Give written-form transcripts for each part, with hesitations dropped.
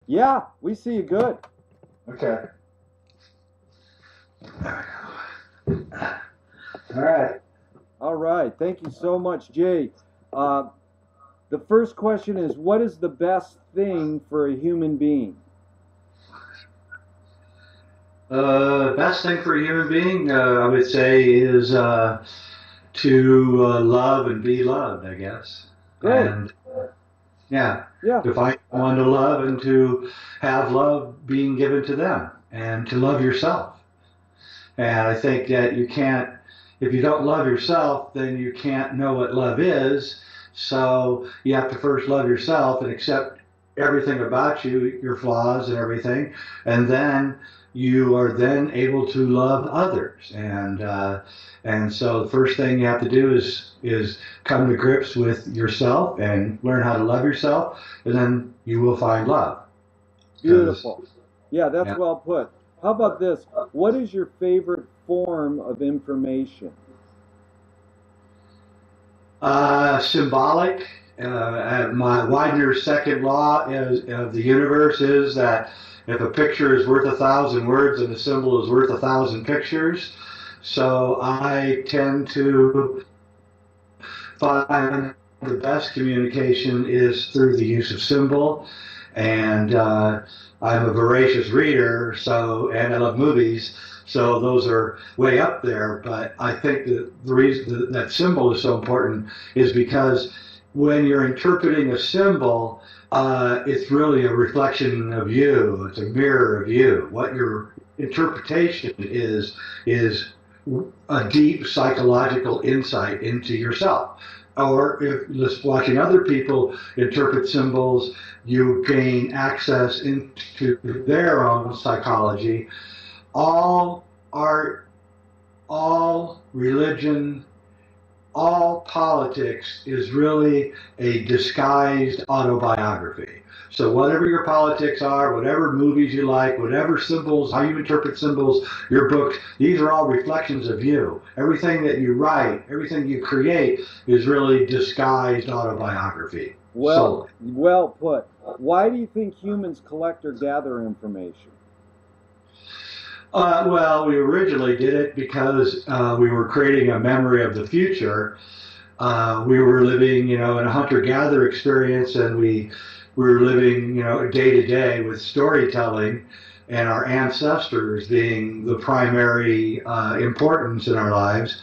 Yeah, we see you good. Okay. All right. All right. Thank you so much, Jay. Uh, the first question is, what is the best thing for a human being? Best thing for a human being, I would say, is to love and be loved, I guess. Great. And yeah, Yeah. to find someone to love and to have love being given to them and to love yourself. And I think that you can't, if you don't love yourself, then you can't know what love is. So you have to first love yourself and accept everything about you, your flaws and everything, and then you are then able to love others. And so the first thing you have to do is come to grips with yourself and learn how to love yourself, and then you will find love. Because Beautiful. Yeah, that's yeah. well put. How about this? What is your favorite form of information? Symbolic. My Weidner's second law of the universe is that if a picture is worth 1,000 words, then a symbol is worth 1,000 pictures. So I tend to find the best communication is through the use of symbol, and I'm a voracious reader, so and I love movies, so those are way up there. But I think that the reason that symbol is so important is because when you're interpreting a symbol, it's really a reflection of you. It's a mirror of you. What your interpretation is a deep psychological insight into yourself. Or if just watching other people interpret symbols, you gain access into their own psychology. All art, all religion, all politics is really a disguised autobiography. So whatever your politics are, whatever movies you like, whatever symbols, how you interpret symbols, your books, these are all reflections of you. Everything that you write, everything you create is really disguised autobiography Well, solely. well put. Why do you think humans collect or gather information? Well, we originally did it because we were creating a memory of the future. We were living, in a hunter-gatherer experience, and we were living, day to day with storytelling, and our ancestors being the primary importance in our lives.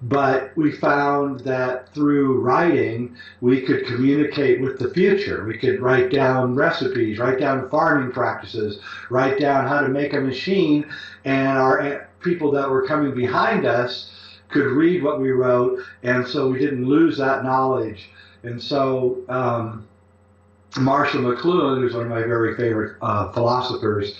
But we found that through writing, we could communicate with the future. We could write down recipes, write down farming practices, write down how to make a machine, and our people that were coming behind us could read what we wrote, and so we didn't lose that knowledge. And so Marshall McLuhan, who's one of my very favorite philosophers,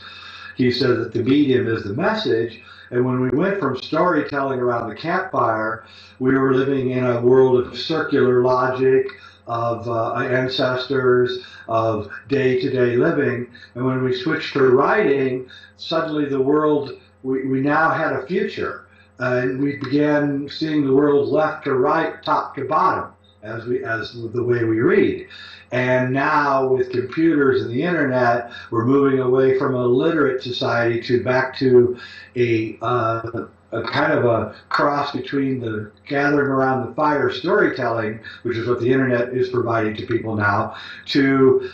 he said that the medium is the message. And when we went from storytelling around the campfire, we were living in a world of circular logic, of ancestors, of day to day living. And when we switched to writing, suddenly the world, we now had a future. And we began seeing the world left to right, top to bottom, as the way we read. And now with computers and the internet, we're moving away from a literate society to back to a kind of a cross between the gathering around the fire storytelling, which is what the internet is providing to people now, to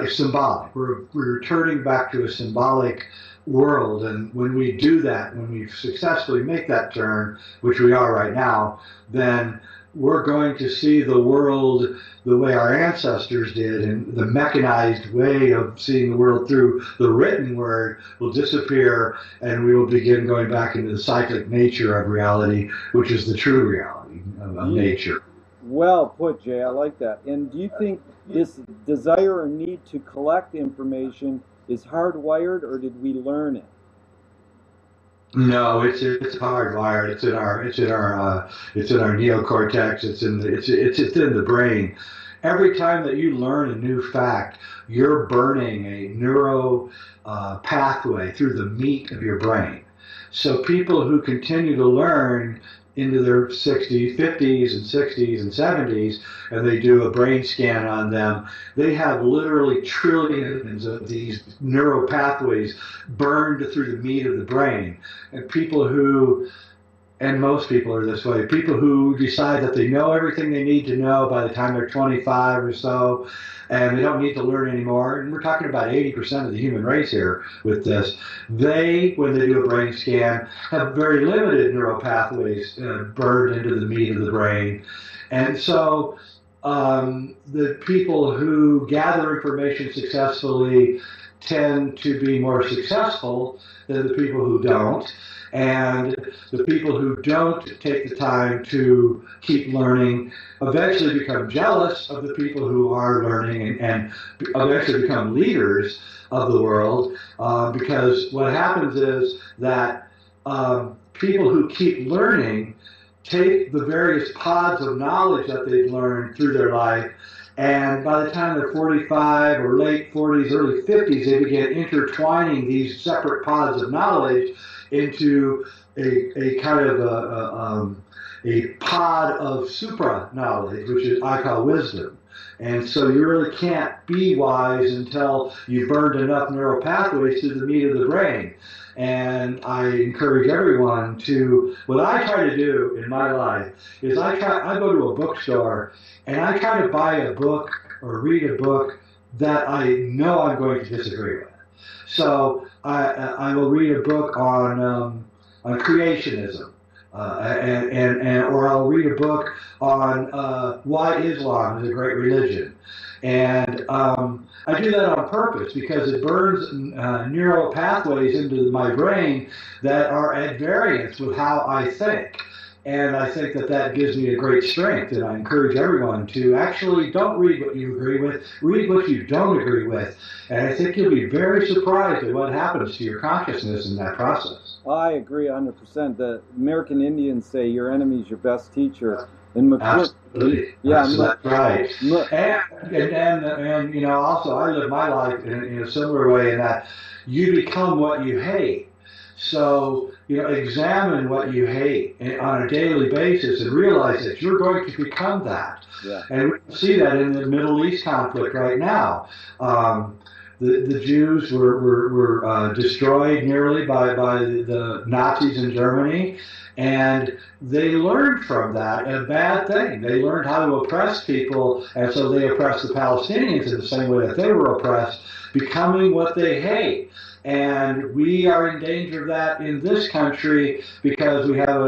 symbolic. We're returning back to a symbolic world. And when we do that, when we successfully make that turn, which we are right now, then we're going to see the world the way our ancestors did, and the mechanized way of seeing the world through the written word will disappear, and we will begin going back into the cyclic nature of reality, which is the true reality of Ye- nature. Well put, Jay. I like that. And do you think this desire or need to collect information is hardwired, or did we learn it? No, it's hardwired. It's in our neocortex. It's in the brain. Every time that you learn a new fact, you're burning a neuro pathway through the meat of your brain. So people who continue to learn into their 60s, 50s, and 60s and 70s, and they do a brain scan on them, they have literally trillions of these neural pathways burned through the meat of the brain. And people who, and most people are this way, people who decide that they know everything they need to know by the time they're 25 or so, and they don't need to learn anymore. And we're talking about 80% of the human race here with this. They, when they do a brain scan, have very limited neural pathways burned into the meat of the brain. And so the people who gather information successfully tend to be more successful than the people who don't. And the people who don't take the time to keep learning eventually become jealous of the people who are learning and eventually become leaders of the world, because what happens is that people who keep learning take the various pods of knowledge that they've learned through their life, and by the time they're 45 or late 40s, early 50s, they begin intertwining these separate pods of knowledge into a kind of a pod of supra knowledge, which is I call wisdom. And so you really can't be wise until you've burned enough neural pathways through the meat of the brain. And I encourage everyone to, what I try to do in my life is I go to a bookstore and I try to buy a book or read a book that I know I'm going to disagree with. So I will read a book on creationism, or I'll read a book on why Islam is a great religion. And I do that on purpose because it burns neural pathways into my brain that are at variance with how I think. And I think that that gives me a great strength, and I encourage everyone to actually don't read what you agree with, read what you don't agree with. And I think you'll be very surprised at what happens to your consciousness in that process. I agree 100%. The American Indians say your enemy is your best teacher. And Absolutely. Yeah, that's right. And you know, also I live my life in a similar way in that you become what you hate. So, you know, examine what you hate on a daily basis and realize that you're going to become that. Yeah. And we see that in the Middle East conflict right now. The Jews were destroyed nearly by the Nazis in Germany, and they learned from that a bad thing. They learned how to oppress people, and so they oppressed the Palestinians in the same way that they were oppressed, becoming what they hate. And we are in danger of that in this country because we have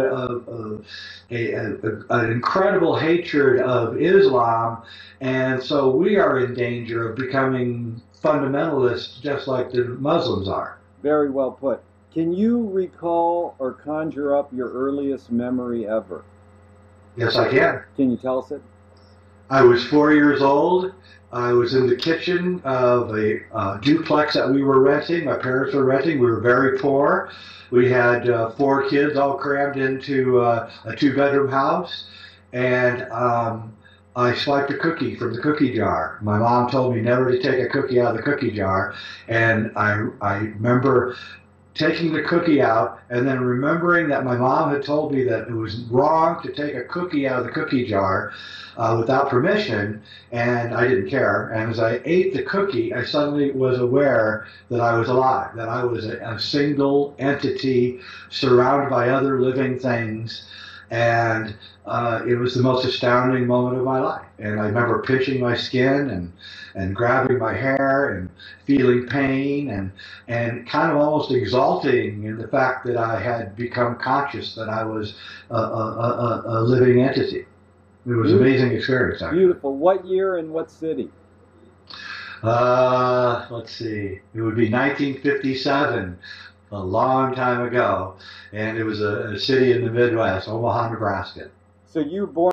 an incredible hatred of Islam, and so we are in danger of becoming fundamentalists just like the Muslims are. Very well put. Can you recall or conjure up your earliest memory ever? Yes, I can. Can you tell us it? I was 4 years old. I was in the kitchen of a duplex that we were renting. My parents were renting. We were very poor. We had 4 kids all crammed into a 2-bedroom house. And I swiped a cookie from the cookie jar. My mom told me never to take a cookie out of the cookie jar. And I remember taking the cookie out and then remembering that my mom had told me that it was wrong to take a cookie out of the cookie jar without permission, and I didn't care. And as I ate the cookie, I suddenly was aware that I was alive, that I was a single entity surrounded by other living things. And it was the most astounding moment of my life. And I remember pinching my skin and grabbing my hair and feeling pain and kind of almost exulting in the fact that I had become conscious that I was a living entity. It was an amazing experience. Beautiful. What year and what city? Let's see. It would be 1957. A long time ago, and it was a city in the Midwest, Omaha, Nebraska. So you were born